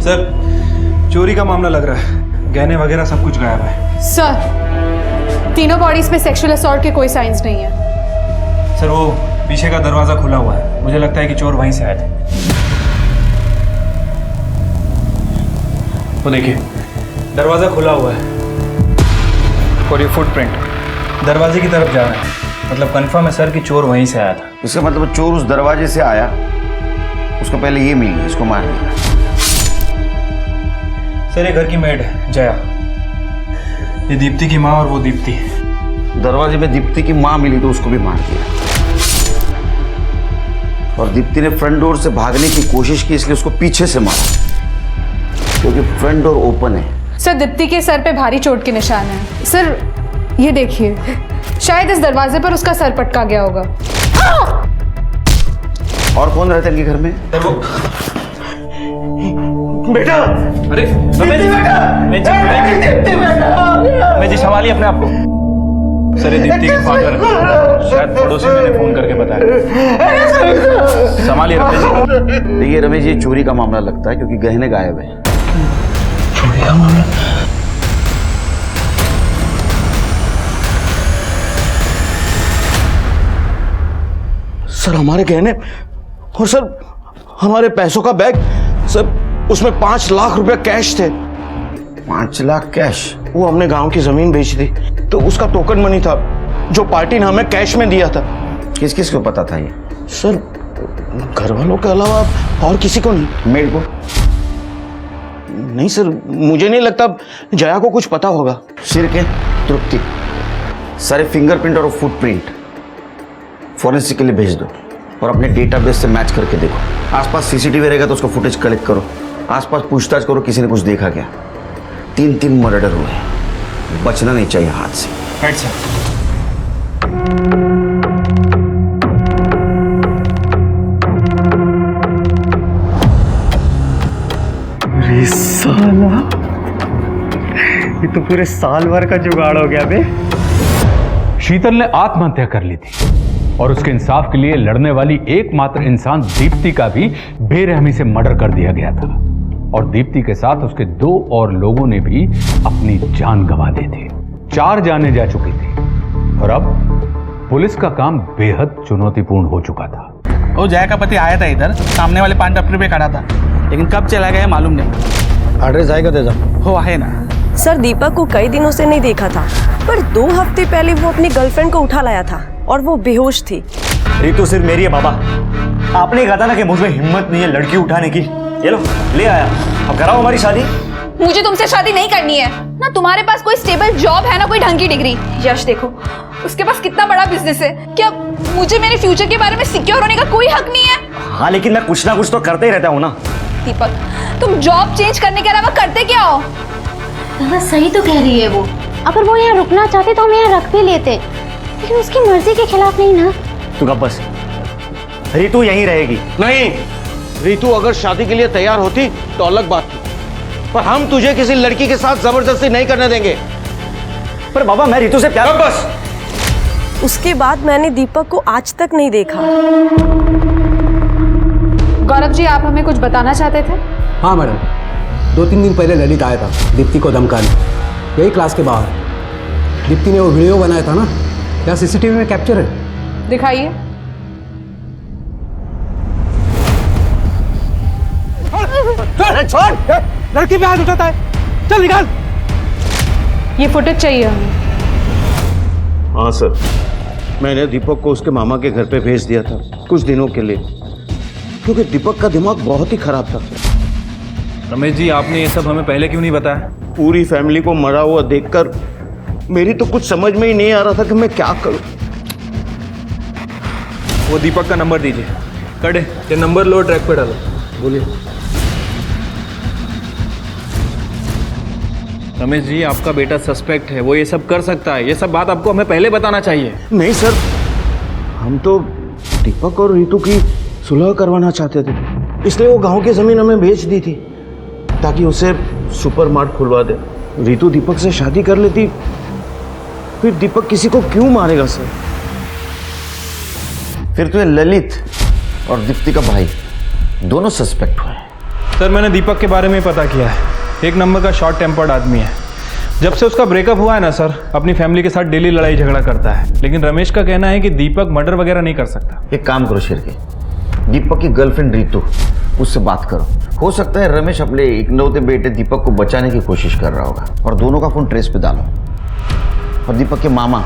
सर, चोरी का मामला लग रहा है, गहने वगैरह सब कुछ गायब है. सर, तीनों बॉडीज पे सेक्सुअल असॉल्ट के कोई साइंस नहीं है. सर, वो पीछे का दरवाजा खुला हुआ है, मुझे लगता है कि चोर वहीं से आए थे. वो देखिए, दरवाजा खुला हुआ है और ये फुटप्रिंट दरवाजे की तरफ जा रहा है. मतलब कंफर्म है सर कि चोर वहीं से आया था. इसका मतलब चोर उस दरवाजे से आया, उसको पहले ये मिल गई, इसको मार दिया. सर, ये घर की मेड है जया, ये दीप्ति की माँ और वो दीप्ति. दरवाजे में दीप्ति की माँ मिली तो उसको भी मार दिया, और दीप्ति ने फ्रंट डोर से भागने की कोशिश की, इसलिए उसको पीछे से मारा, क्योंकि फ्रंट डोर ओपन है. सर, दीप्ति के सर पे भारी चोट के निशान हैं. सर, ये देखिए, शायद इस दरवाजे पर उसका सर पटका गया होगा. और कौन रहता है इनके घर में? बेटा, अरे मैं जी संभालिए अपने आप को. सर, ये दीप्ति के फादर, शायद पड़ोसी मैंने फोन करके बताया. संभालिए रमेश जी. देखिए रमेश, ये चोरी का मामला लगता है, क्योंकि गहने गायब है. चोरी का मामला? सर, हमारे गहने और सर हमारे पैसों का बैग, सर उसमें 5 लाख रुपए कैश थे. 5 लाख कैश? वो हमने गांव की जमीन बेच दी तो उसका टोकन मनी था जो पार्टी ने हमें कैश में दिया था। किस किस को पता था ये? सर घर वालों के अलावा और किसी को नहीं। मेरे को? नहीं सर, मुझे नहीं लगता जया को कुछ पता होगा। सिर के तृप्ति सारे फिंगरप्रिंट और फुटप्रिंट फॉरेंसिक के लिए भेज दो और अपने डेटाबेस से मैच करके देखो। आसपास सीसीटीवी रहेगा तो उसका फुटेज कलेक्ट करो, आसपास पूछताछ करो किसी ने कुछ देखा क्या। 3 मर्डर हुए, बचना नहीं चाहिए हाथ से। Right sir. अरे साला, ये तो पूरे साल भर का जुगाड़ हो गया बे। शीतल ने आत्महत्या कर ली थी और उसके इंसाफ के लिए लड़ने वाली एकमात्र इंसान दीप्ति का भी बेरहमी से मर्डर कर दिया गया था और दीप्ति के साथ उसके 2 और लोगों ने भी अपनी जान गंवा दी थी। 4 जानें जा चुकी थी और अब पुलिस का काम बेहद चुनौतीपूर्ण हो चुका था। वो जया का पति आया था इधर, सामने वाले पान टपरी पे खड़ा था, लेकिन कब चला गया मालूम नहीं। एड्रेस आएगा दे दो। हो है ना सर, दीपक को कई दिनों से नहीं देखा था, पर 2 हफ्ते पहले वो अपनी गर्लफ्रेंड को उठा लाया था और वो बेहोश थी। रितु सिर्फ मेरी है बाबा। आपने कहा था ना कि मुझ में हिम्मत नहीं है लड़की उठाने की। ये लो ले आया, अब कराओ हमारी शादी। मुझे तुमसे शादी नहीं करनी है ना। तुम्हारे पास कोई स्टेबल जॉब है ना कोई ढंग की डिग्री। यश देखो, उसके पास कितना बड़ा बिजनेस है। क्या मुझे मेरे फ्यूचर के बारे में सिक्योर होने का कोई हक नहीं है? हाँ, लेकिन मैं कुछ ना कुछ तो करते ही रहता हूँ ना। दीपक, तुम जॉब चेंज करने के अलावा करते क्या हो? दादा सही तो कह रही है वो। अगर वो यहाँ रुकना चाहते तो हम यहाँ रख भी लेते, लेकिन उसकी मर्जी के खिलाफ नहीं ना। तू कब बस, रितु यहीं रहेगी। नहीं, रितु अगर शादी के लिए तैयार होती तो अलग बात थी, पर हम तुझे किसी लड़की के साथ जबरदस्ती नहीं करने देंगे। पर बाबा मैं रितु से प्यार। बस। उसके बाद मैंने दीपक को आज तक नहीं देखा। गौरव जी, आप हमें कुछ बताना चाहते थे? हाँ मैडम, 2-3 दिन पहले ललित आया था दीप्ति को धमकाने, यही क्लास के बाहर। दीप्ति ने वो वीडियो बनाया था ना, क्या सीसीटीवी में कैप्चर है? दिखाइए। अरे छोड़, लड़की पे हाथ उठाता है, चल निकाल। ये फुटेज चाहिए हमें। हाँ सर, मैंने दीपक को उसके मामा के घर पे भेज दिया था कुछ दिनों के लिए, क्योंकि दीपक का दिमाग बहुत ही खराब था। रमेश जी, आपने ये सब हमें पहले क्यों नहीं बताया? पूरी फैमिली को मरा हुआ देखकर मेरी तो कुछ समझ में ही नहीं आ रहा था कि मैं क्या करूं। वो दीपक का नंबर दीजिए। कड़े, ये नंबर लो, ट्रैक पे डालो। बोलिए। रमेश जी, आपका बेटा सस्पेक्ट है, वो ये सब कर सकता है। ये सब बात आपको हमें पहले बताना चाहिए। नहीं सर, हम तो दीपक और रितु की सुलह करवाना चाहते थे, इसलिए वो गांव की जमीन हमें बेच दी थी ताकि उसे सुपरमार्ट खुलवा दे। रितु दीपक से शादी कर लेती, फिर दीपक किसी को क्यों मारेगा सर? फिर तो ये ललित और दीप्ति का भाई दोनों सस्पेक्ट हुए। सर, मैंने दीपक के बारे में पता किया है। एक नंबर का शॉर्ट टेम्पर्ड आदमी है। जब से उसका ब्रेकअप हुआ है ना सर, अपनी फैमिली के साथ डेली लड़ाई झगड़ा करता है। लेकिन रमेश का कहना है कि दीपक मर्डर वगैरह नहीं कर सकता। एक काम करो शेरके, दीपक की गर्लफ्रेंड रितु, उससे बात करो। हो सकता है रमेश अपने इकलौते बेटे दीपक को बचाने की कोशिश कर रहा होगा, और दोनों का फोन ट्रेस पे डालो। और दीपक के मामा,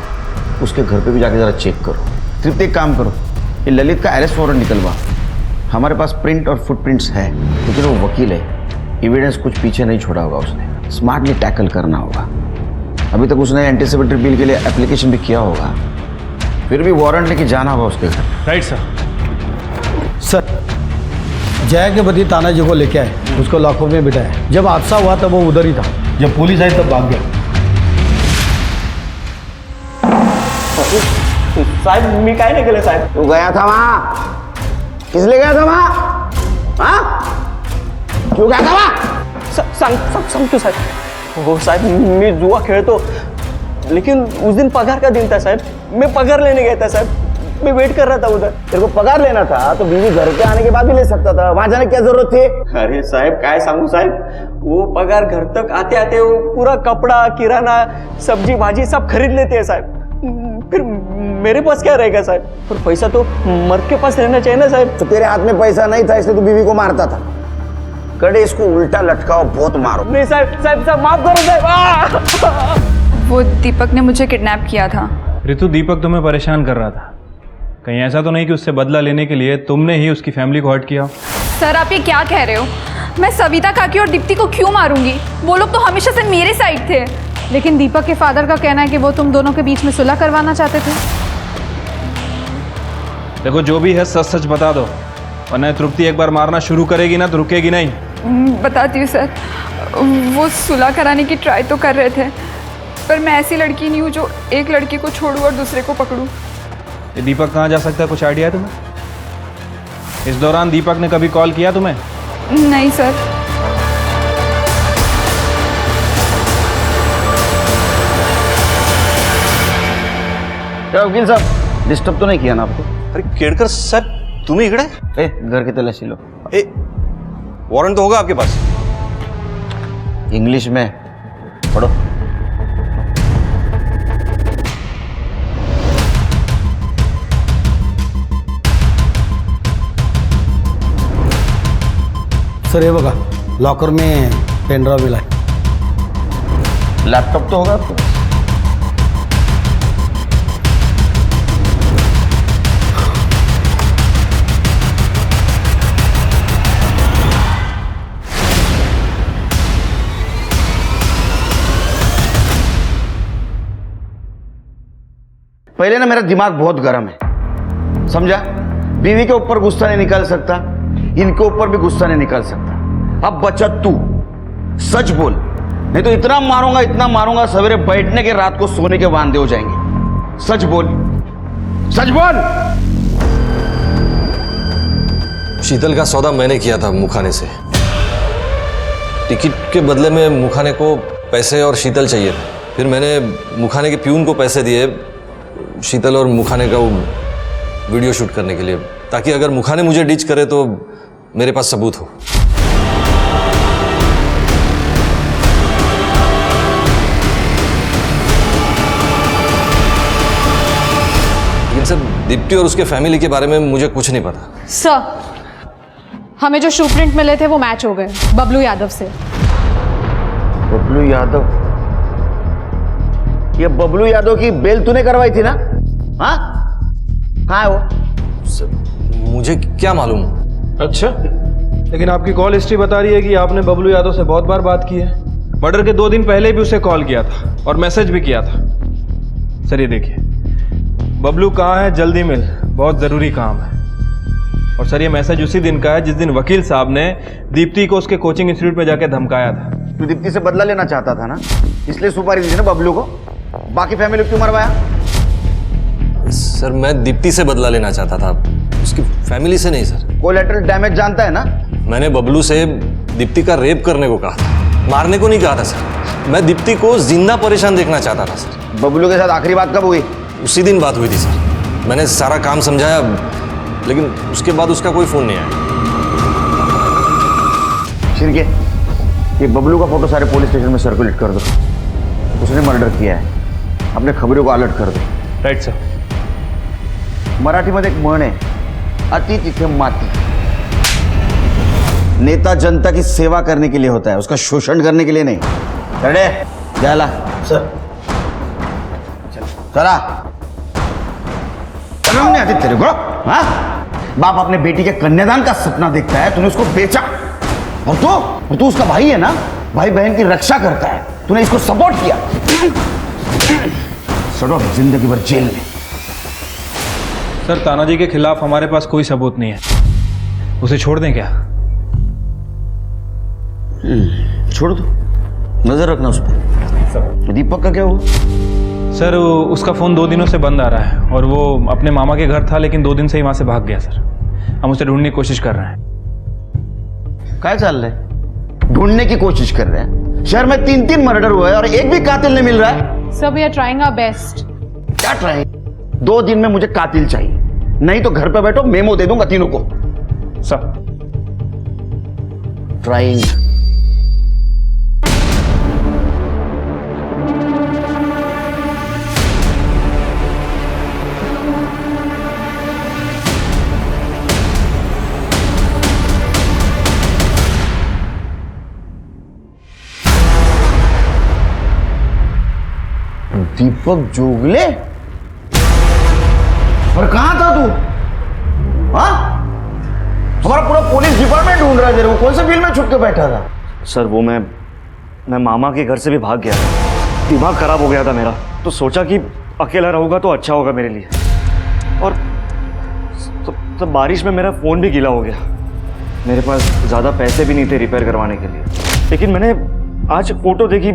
उसके घर पे भी जाके जरा चेक करो। सिर्फ एक काम करो, ये ललित का अरेस्ट वारंट निकलवा। हमारे पास प्रिंट और फुटप्रिंट्स है, लेकिन वो वकील है, एविडेंस कुछ पीछे नहीं छोड़ा होगा उसने। स्मार्टली टैकल करना होगा। अभी तक उसने एंटीसिपेटरी बिल के लिए एप्लीकेशन भी किया होगा, फिर भी वारंट लेके जाना होगा उसके घर। Right sir. सर, जया के बदी ताना जी को लेके आए, उसको लाखों में बिठाया। जब हादसा हुआ तब वो उधर ही था, जब पुलिस आई तब भाग गया। साहब, मी काय नहीं केलं साहब? तू गया था वहाँ? किस लिए गया था वहाँ? हाँ? क्यों गया था वहाँ? सांगतो साहब। हो साहब, मी जुआ खेळतो, लेकिन उस दिन पगार का दिन था साहब। मैं पगार लेने गया था साहब, मैं वेट कर रहा था उधर। तेरे को पगार लेना था तो बीवी घर पे आने के बाद भी ले सकता था, वहाँ जाने की क्या जरूरत थी? अरे साहब, काय सांगू साहब, वो पगार घर तक आते आते वो पूरा कपड़ा, किराना, सब्जी भाजी सब खरीद लेते हैं साहब। फिर मेरे पास क्या रहेगा साहब? और पैसा तो मर्द के पास रहना चाहिए ना साहब। तो तेरे हाथ में पैसा नहीं था इसलिए तू बीवी को मारता था। कड़े इसको उल्टा लटकाओ, बहुत मारो। नहीं साहब माफ करो साहब। वो दीपक ने मुझे किडनैप किया था। ऋतु, दीपक तुम्हें परेशान कर रहा था। कहीं ऐसा तो नहीं कि उससे बदला लेने के लिए तुमने ही उसकी फैमिली को हर्ट किया? सर आप ये क्या कह रहे हो? मैं सविता काकी और दीप्ति को क्यों मारूंगी? वो लोग तो हमेशा से मेरे साइड थे। लेकिन दीपक के फादर का कहना है कि वो तुम दोनों के बीच में सुलह करवाना चाहते थे। देखो जो भी है सच सच बता दो, वरना तृप्ति एक बार मारना शुरू करेगी ना तो रुकेगी नहीं। बताती हूँ सर, वो सुलह कराने की ट्राई तो कर रहे थे, पर मैं ऐसी लड़की नहीं हूँ जो एक लड़की को छोड़ूं और दूसरे को पकड़ूं। ये दीपक कहाँ जा सकता है, कुछ आइडिया है तुम्हें? इस दौरान दीपक ने कभी कॉल किया तुम्हें? नहीं सर। क्या वकील साहब, डिस्टर्ब तो नहीं किया ना आपको? अरे केड़कर सर, तुम ही इकड़े? घर की तलाशी लो। वारंट तो होगा आपके पास? इंग्लिश में पढ़ो। सर हे बघा, लॉकर में पेन ड्राइव मिला है। लैपटॉप तो होगा आपको? पहले ना मेरा दिमाग बहुत गर्म है, समझा? बीवी के ऊपर गुस्सा नहीं निकाल सकता, इनके ऊपर भी गुस्सा नहीं निकाल सकता। अब बचा तू, सच बोल, नहीं तो इतना मारूंगा सवेरे बैठने के रात को सोने के वांदे हो जाएंगे। सच बोल, सच बोल। शीतल का सौदा मैंने किया था मुखाने से। टिकट के बदले में मुखाने को पैसे और शीतल चाहिए था। फिर मैंने मुखाने के प्यून को पैसे दिए शीतल और मुखाने का वीडियो शूट करने के लिए, ताकि अगर मुखाने मुझे डिच करे तो मेरे पास सबूत हो। लेकिन सर, दीप्ति और उसके फैमिली के बारे में मुझे कुछ नहीं पता। सर, हमें जो शू प्रिंट मिले थे वो मैच हो गए बबलू यादव से। बबलू यादव? ये बबलू यादव की बेल तूने करवाई थी ना? हाँ, कहाँ है वो? सर, मुझे क्या मालूम। अच्छा, लेकिन आपकी कॉल हिस्ट्री बता रही है कि आपने बबलू यादव से बहुत बार बात की है। मर्डर के 2 दिन पहले भी उसे कॉल किया था और मैसेज भी किया था। सर ये देखिए, बबलू कहाँ है, जल्दी मिल, बहुत ज़रूरी काम है। और सर ये मैसेज उसी दिन का है जिस दिन वकील साहब ने दीप्ति को उसके कोचिंग इंस्टीट्यूट में जाके धमकाया था। तू दीप्ति से बदला लेना चाहता था ना, इसलिए सुपारी दी थी ना बबलू को। बाकी फैमिली को क्यों मरवाया? सर मैं दीप्ति से बदला लेना चाहता था, उसकी फैमिली से नहीं सर। कोलैटरल डैमेज जानता है ना? मैंने बबलू से दीप्ति का रेप करने को कहा था, मारने को नहीं कहा था सर। मैं दीप्ति को जिंदा परेशान देखना चाहता था सर। बबलू के साथ आखिरी बात कब हुई? उसी दिन बात हुई थी सर। मैंने सारा काम समझाया, लेकिन उसके बाद उसका कोई फोन नहीं आया। शिरके, ये बबलू का फोटो सारे पुलिस स्टेशन में सर्कुलेट कर दो। उसने मर्डर किया है, अपने खबरों को अलर्ट कर दो। Right sir. मराठीमध्ये एक म्हण आहे, अति तिथे माती। नेता जनता की सेवा करने के लिए होता है, उसका शोषण करने के लिए नहीं। रेडे जायला सर, चला। शर्म नहीं आती तेरे को? हाँ, बाप अपने बेटी के कन्यादान का सपना देखता है, तूने उसको बेचा। और तू उसका भाई है ना, भाई बहन की रक्षा करता है, तूने इसको सपोर्ट किया। सड़ो जिंदगी भर जेल में। सर तानाजी के खिलाफ हमारे पास कोई सबूत नहीं है, उसे छोड़ दें क्या? छोड़ दो, नजर रखना उस पर। दीपक का क्या हुआ? सर उसका फ़ोन 2 दिनों से बंद आ रहा है और वो अपने मामा के घर था, लेकिन 2 दिन से ही वहाँ से भाग गया सर। हम उसे ढूंढने की कोशिश कर रहे हैं। क्या चल रहा है? ढूंढने की कोशिश कर रहे हैं? शहर में 3 मर्डर हुआ है और एक भी कातिल नहीं मिल रहा है। Sir we are trying our best. क्या ट्राई? 2 दिन में मुझे कातिल चाहिए, नहीं तो घर पे बैठो, मेमो दे दूंगा तीनों को। Sir trying. दीपक जोगले? और कहाँ था तू? हाँ, हमारा पूरा पुलिस डिपार्टमेंट ढूंढ रहा है तेरे को। कौन से बिल में छुप के बैठा था? सर वो मैं मामा के घर से भी भाग गया था। दिमाग खराब हो गया था मेरा, तो सोचा कि अकेला रहूंगा तो अच्छा होगा मेरे लिए। और तो बारिश में मेरा फ़ोन भी गीला हो गया। मेरे पास ज़्यादा पैसे भी नहीं थे रिपेयर करवाने के लिए, लेकिन मैंने आज फोटो देखी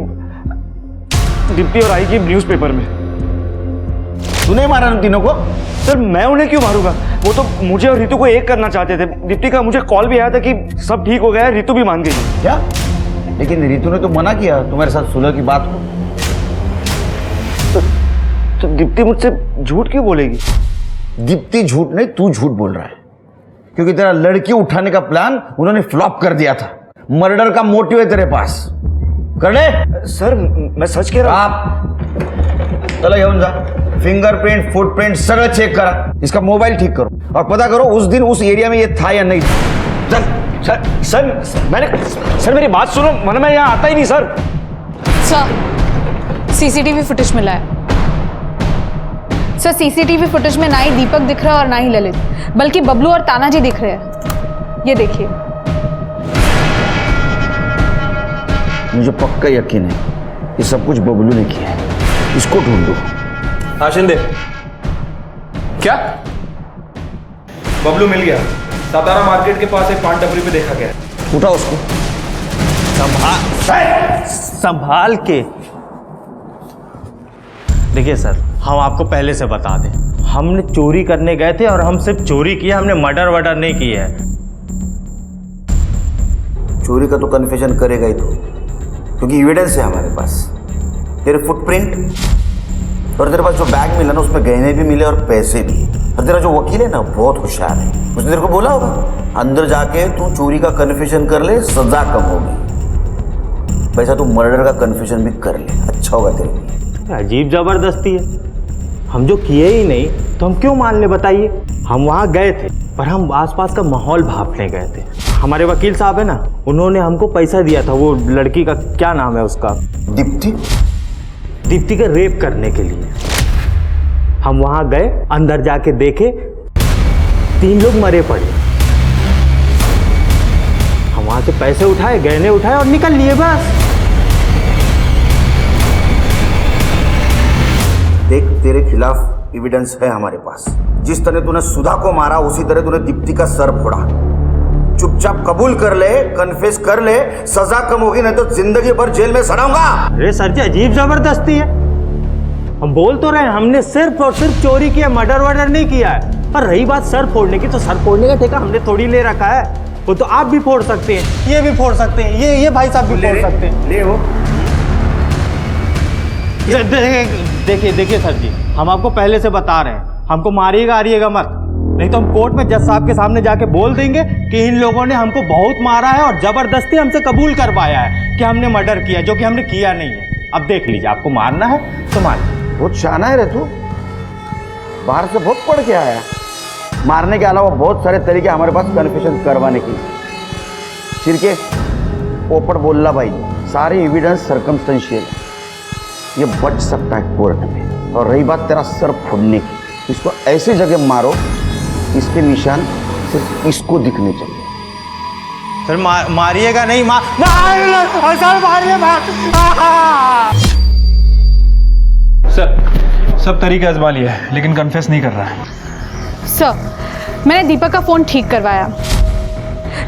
दीप्ति और आई की न्यूज़पेपर में। तूने मारा उन तीनों को? सर मैं उन्हें क्यों मारूंगा? वो तो मुझे और रितु को एक करना चाहते थे। दीप्ति का मुझे कॉल भी आया था कि सब ठीक हो गया है, रितु भी मान गई। क्या? लेकिन रितु ने तो मना किया तुम्हारे साथ सुलह की बात को। तो दीप्ति मुझसे झूठ क्यों बोलेगी? दीप्ति झूठ नहीं, तू झूठ बोल रहा है, क्योंकि तेरा लड़की उठाने का प्लान उन्होंने फ्लॉप कर दिया था। मर्डर का मोटिव है तेरे पास, कर ले। सर मैं सच कह रहा हूं। आप चलो येऊन जा, फिंगरप्रिंट फुटप्रिंट सगळं चेक करा, इसका मोबाइल ठीक करो और पता करो उस दिन उस एरिया में ये था या नहीं। चल। सर मेरी बात सुनो, वरना मैं यहाँ आता ही नहीं सर। सर सीसीटीवी फुटेज मिला है। सर सीसीटीवी फुटेज में ना ही दीपक दिख रहा है और ना ही ललित, बल्कि बबलू और तानाजी दिख रहे हैं। ये देखिए। मुझे पक्का यकीन है ये सब कुछ बबलू ने किया है, इसको ढूंढो। हाँ शिंदे, क्या? बबलू मिल गया। सातारा मार्केट के पास एक पान टपरी पे देखा गया है। उठा उसको। संभाल के। देखिए सर, हम आपको पहले से बता दें, हमने चोरी करने गए थे और हम सिर्फ चोरी किया, हमने मर्डर वर्डर नहीं किया है। चोरी का तो कन्फेशन करेगा ही तो, क्योंकि एविडेंस है हमारे पास। तेरे फुटप्रिंट और तेरे पास जो बैग मिला ना, उसमें गहने भी मिले और पैसे भी। और तेरा जो वकील है ना, बहुत होशियार है, उसने तेरे को बोला होगा अंदर जाके तू चोरी का कन्फेशन कर ले, सजा कम होगी। वैसा तू मर्डर का कन्फेशन भी कर ले, अच्छा होगा तेरे लिए। अजीब जबरदस्ती है, हम जो किए ही नहीं तो हम क्यों मान ले बताइए। हम वहाँ गए थे पर हम आसपास का माहौल भांपने गए थे। हमारे वकील साहब है ना, उन्होंने हमको पैसा दिया था, वो लड़की का क्या नाम है उसका, दीप्ति का रेप करने के लिए। हम वहाँ गए, अंदर जाके देखे 3 लोग मरे पड़े। हम वहाँ से पैसे उठाए, गहने उठाए और निकल लिए बस। देख, तेरे खिलाफ एविडेंस है हमारे पास। जिस तरह तूने सुधा को मारा, उसी तरह तूने दीप्ति का सर फोड़ा। चुपचाप कबूल कर ले, कन्फेस कर ले, सजा कम होगी, नहीं तो जिंदगी भर जेल में सड़ाऊंगा। अरे सर जी, अजीब जबरदस्ती है। हम बोल तो रहे हैं हमने सिर्फ और सिर्फ चोरी किया, मर्डर वर्डर नहीं किया है। पर रही बात सर फोड़ने की, तो सर फोड़ने का ठेका हमने थोड़ी ले रखा है। वो तो आप भी फोड़ सकते हैं, ये भी फोड़ सकते हैं, ये भाई साहब भी फोड़ सकते हैं। ले हो। देखिए सर जी, हम आपको पहले से बता रहे हैं, हमको मारिएगा आरिएगा मत, नहीं तो हम कोर्ट में जज साहब के सामने जाके बोल देंगे कि इन लोगों ने हमको बहुत मारा है और जबरदस्ती हमसे कबूल करवाया है कि हमने मर्डर किया, जो कि हमने किया नहीं है। अब देख लीजिए, आपको मारना है तो मार। बहुत शाना है रे तू, बाहर से बहुत पढ़ के आया। मारने के अलावा बहुत सारे तरीके हमारे पास कन्फेशन करवाने के। सिरके पोपट बोलला भाई, सारे एविडेंस सर्कमस्टेंशियल है, ये बच सकता है कोर्ट में। और रही बात तेरा सर फोड़ने की, इसको ऐसी जगह मारो इसके निशान सिर्फ इसको दिखने चाहिए। सर मारिएगा नहीं, सर सब तरीके आजमा लिया है, लेकिन कन्फेस नहीं कर रहा है। सर मैंने दीपक का फ़ोन ठीक करवाया।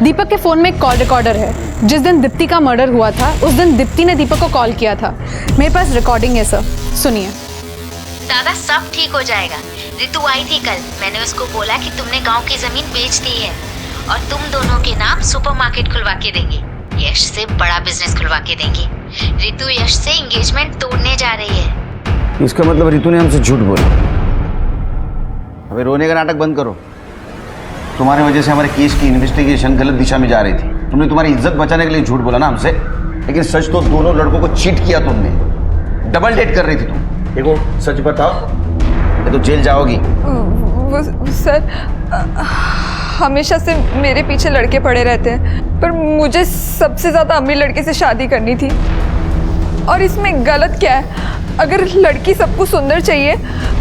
दीपक के फ़ोन में एक कॉल रिकॉर्डर है। जिस दिन दीप्ति का मर्डर हुआ था, उस दिन दीप्ति ने दीपक को कॉल किया था। मेरे पास रिकॉर्डिंग है सर, सुनिए। दादा सब ठीक हो जाएगा। रितु आई थी कल, मैंने उसको बोला कि तुमने गांव की जमीन बेच दी है और तुम दोनों के नाम सुपरमार्केट खुलवा के देंगे। यश से बड़ा बिजनेस खुलवा के देंगे। रितु यश से एंगेजमेंट तोड़ने जा रही है। इसका मतलब रितु ने हमसे झूठ बोला। अबे रोने का नाटक बंद करो। तुम्हारी वजह से हमारे केस की इन्वेस्टिगेशन गलत दिशा में जा रही थी। तुमने तुम्हारी इज्जत बचाने के लिए झूठ बोला ना हमसे, लेकिन सच तो दोनों लड़कों को चीट किया तुमने। डबल डेट कर रही थी तुम। देखो सच बताओ, ये तो जेल जाओगी। सर हमेशा से मेरे पीछे लड़के पड़े रहते हैं, पर मुझे सबसे ज्यादा अमीर लड़के से शादी करनी थी। और इसमें गलत क्या है? अगर लड़की सबको सुंदर चाहिए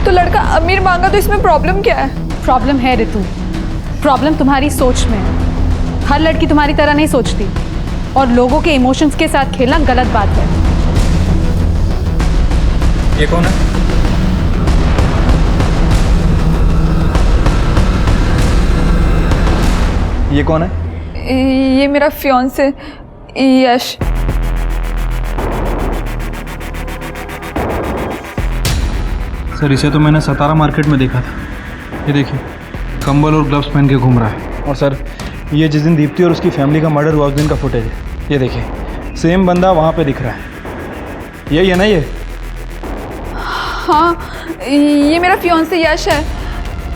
तो लड़का अमीर मांगा तो इसमें प्रॉब्लम क्या है? प्रॉब्लम है ऋतु, प्रॉब्लम तुम्हारी सोच में है। हर लड़की तुम्हारी तरह नहीं सोचती और लोगों के इमोशंस के साथ खेलना गलत बात है। ये कौन है? ये कौन है? ये मेरा फियांसे यश। सर इसे तो मैंने सतारा मार्केट में देखा था। ये देखिए कंबल और ग्लव्स पहन के घूम रहा है। और सर ये जिस दिन दीप्ति और उसकी फैमिली का मर्डर हुआ उस दिन का फुटेज है। ये देखिए सेम बंदा वहाँ पे दिख रहा है। यही है ना ये? हाँ ये मेरा फियांसे यश है,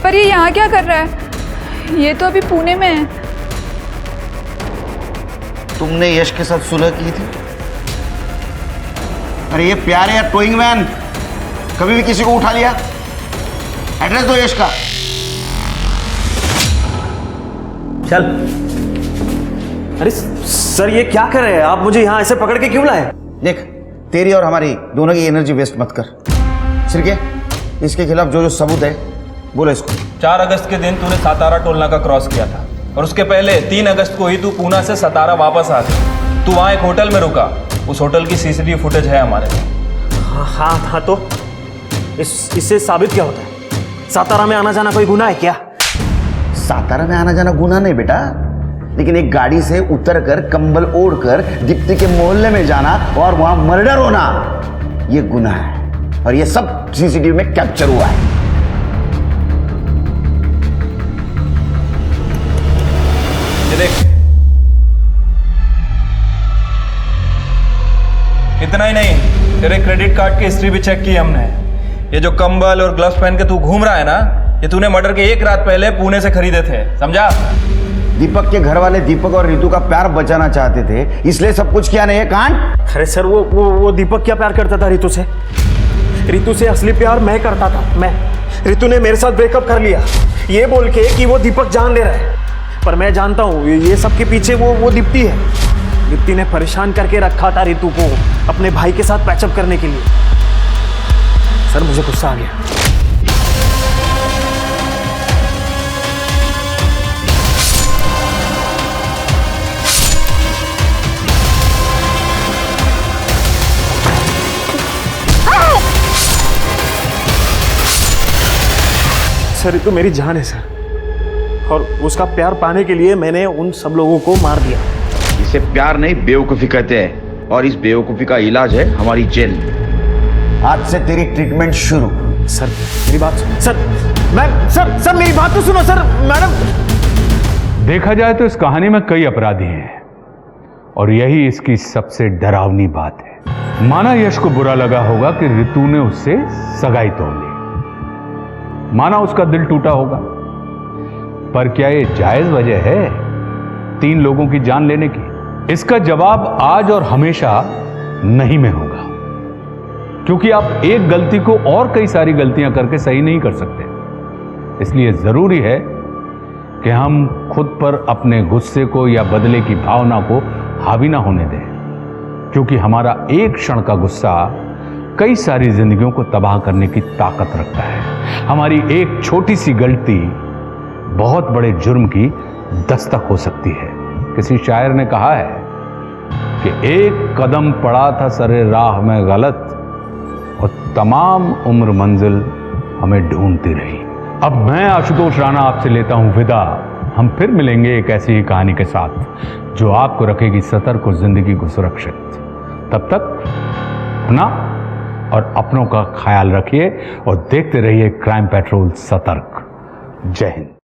पर ये यहाँ क्या कर रहा है? ये तो अभी पुणे में है। तुमने यश के साथ सुलह की थी? अरे ये प्यार है या टोइंग वैन? कभी भी किसी को उठा लिया? एड्रेस दो यश का। चल। अरे सर ये क्या कर रहे हैं आप? मुझे यहाँ ऐसे पकड़ के क्यों लाए? देख तेरी और हमारी दोनों की एनर्जी वेस्ट मत कर। सिरके इसके खिलाफ जो जो सबूत है बोलो इसको। 4 अगस्त के दिन तूने सातारा टोल नाका क्रॉस किया था और उसके पहले 3 अगस्त को ही तू पूना से सतारा वापस आ गया। तू वहाँ एक होटल में रुका। उस होटल की सीसीटीवी फुटेज है हमारे पास। हाँ तो इससे साबित क्या होता है? सातारा में आना जाना कोई गुनाह है क्या? सातारा में आना जाना गुनाह नहीं बेटा, लेकिन एक गाड़ी से उतरकर कंबल ओढ़कर दीप्ति के मोहल्ले में जाना और वहां मर्डर होना ये गुनाह है और ये सब सीसीटीवी में कैप्चर हुआ है। ये देख, इतना ही नहीं, तेरे क्रेडिट कार्ड की हिस्ट्री भी चेक की हमने। ये जो कंबल और ग्लव्स पहन के तू घूम रहा है ना, ये तूने मर्डर के 1 रात पहले पुणे से खरीदे थे, समझा? दीपक के घर वाले दीपक और रितु का प्यार बचाना चाहते थे, इसलिए सब कुछ किया नहीं है कांड। अरे सर वो दीपक क्या प्यार करता था रितु से? रितु से असली प्यार मैं करता था, मैं। रितु ने मेरे साथ ब्रेकअप कर लिया ये बोल के कि वो दीपक जान ले रहा है, पर मैं जानता हूँ ये सब के पीछे वो दीप्ति है। दीप्ति ने परेशान करके रखा था रितु को अपने भाई के साथ पैचअप करने के लिए। सर मुझे गुस्सा आ गया। सर रितु मेरी जान है सर, और उसका प्यार पाने के लिए मैंने उन सब लोगों को मार दिया। इसे प्यार नहीं बेवकूफी कहते हैं, और इस बेवकूफी का इलाज है हमारी जेल। आज से तेरी ट्रीटमेंट शुरू। सर मेरी बात सुनो सर। सर मेरी बात तो सुनो सर। मैडम देखा जाए तो इस कहानी में कई अपराधी हैं और यही इसकी सबसे डरावनी बात है। माना यश को बुरा लगा होगा कि रितु ने उससे सगाई तोड़ ली, माना उसका दिल टूटा होगा, पर क्या ये जायज वजह है 3 लोगों की जान लेने की? इसका जवाब आज और हमेशा नहीं में होगा, क्योंकि आप एक गलती को और कई सारी गलतियां करके सही नहीं कर सकते। इसलिए जरूरी है कि हम खुद पर अपने गुस्से को या बदले की भावना को हावी ना होने दें, क्योंकि हमारा एक क्षण का गुस्सा कई सारी जिंदगियों को तबाह करने की ताकत रखता है। हमारी एक छोटी सी गलती बहुत बड़े जुर्म की दस्तक हो सकती है। किसी शायर ने कहा है कि एक कदम पड़ा था सरे राह में गलत और तमाम उम्र मंजिल हमें ढूंढती रही। अब मैं आशुतोष राणा आपसे लेता हूं विदा। हम फिर मिलेंगे एक ऐसी ही कहानी के साथ जो आपको रखेगी सतर्क और जिंदगी को सुरक्षित। तब तक अपना और अपनों का ख्याल रखिए और देखते रहिए क्राइम पेट्रोल सतर्क। जय हिंद।